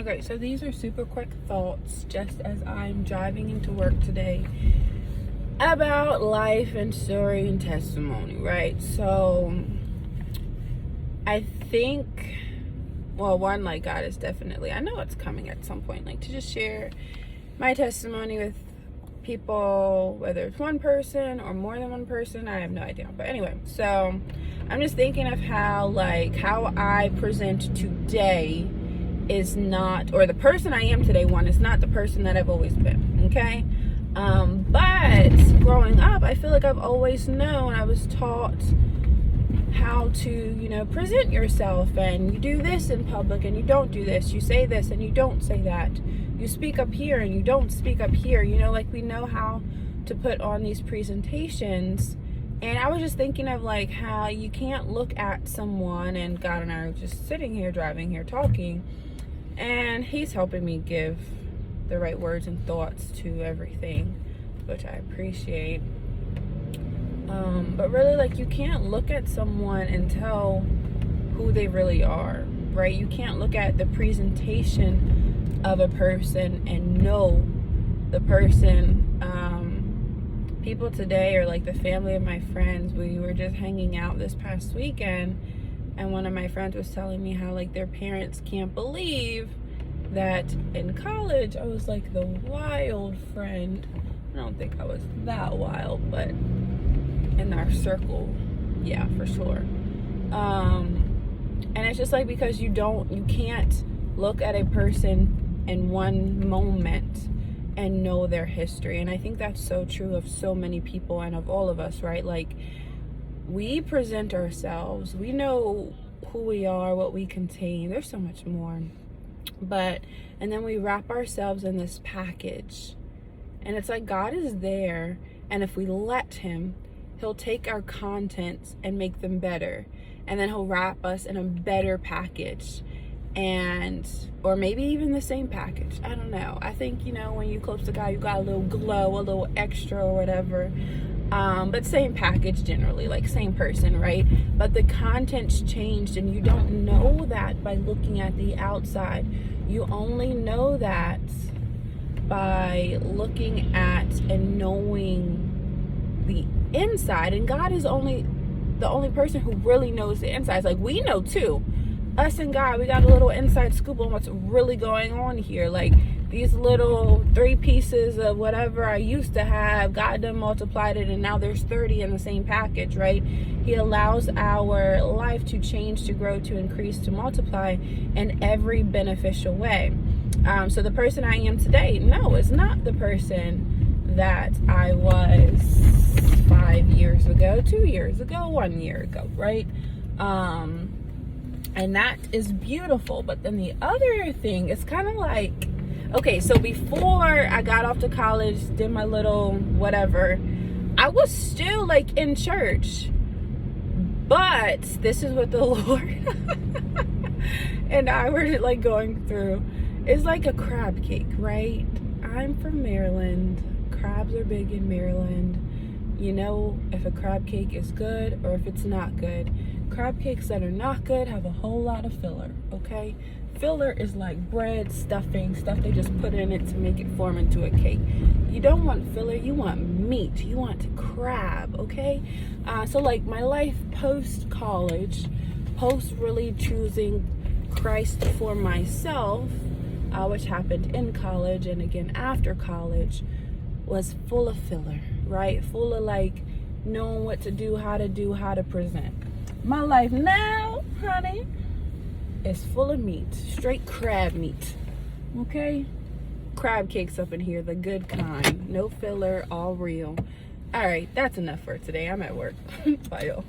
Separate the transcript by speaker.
Speaker 1: Okay, so these are super quick thoughts just as I'm driving into work today about life and story and testimony, right? So I think, well, one, like, God is definitely, I know it's coming at some point, like, to just share my testimony with people, whether it's one person or more than one person, I have no idea. But anyway, so I'm just thinking of how I present today is not, or the person I am today, one, is not the person that I've always been, okay? But growing up, I feel like I've always known, I was taught how to, present yourself, and you do this in public and you don't do this, you say this and you don't say that, you speak up here and you don't speak up here, like we know how to put on these presentations. And I was just thinking of how you can't look at someone, and God and I are just sitting here, driving here, talking, and he's helping me give the right words and thoughts to everything, which I appreciate. But really, you can't look at someone and tell who they really are, right? You can't look at the presentation of a person and know the person. People today are like the family of my friends. We were just hanging out this past weekend, and one of my friends was telling me how their parents can't believe that in college I was the wild friend. I don't think I was that wild, but in our circle, yeah, for sure. And it's just because you can't look at a person in one moment and know their history. And I think that's so true of so many people and of all of us, right? We present ourselves, we know who we are, what we contain. There's so much more. And then we wrap ourselves in this package. And it's God is there, and if we let him, he'll take our contents and make them better. And then he'll wrap us in a better package. Or maybe even the same package. I don't know. I think, when you close to God, you got a little glow, a little extra or whatever. But same package generally, same person, right? But the content's changed, and you don't know that by looking at the outside. You only know that by looking at and knowing the inside. And God is the only person who really knows the insides. We know too. Us and God, we got a little inside scoop on what's really going on here. These little 3 pieces of whatever I used to have, God done multiplied it, and now there's 30 in the same package, right? He allows our life to change, to grow, to increase, to multiply in every beneficial way. So the person I am today, no, is not the person that I was 5 years ago, 2 years ago, 1 year ago, right? And that is beautiful. But then the other thing is kind of okay, so before I got off to college, did my little whatever, I was still in church. But this is what the Lord and I were going through. It's like a crab cake, right? I'm from Maryland. Crabs are big in Maryland. You know if a crab cake is good or if it's not good. Crab cakes that are not good have a whole lot of filler, okay? Filler is bread, stuffing, stuff they just put in it to make it form into a cake. You don't want filler, you want meat, you want crab, okay? So my life post-college, post really choosing Christ for myself, which happened in college and again after college, was full of filler, right? Full of knowing what to do, how to present. My life now, honey, is full of meat, straight crab meat, okay? Crab cakes up in here, the good kind, no filler, all real. All right, that's enough for today. I'm at work. Bye, y'all.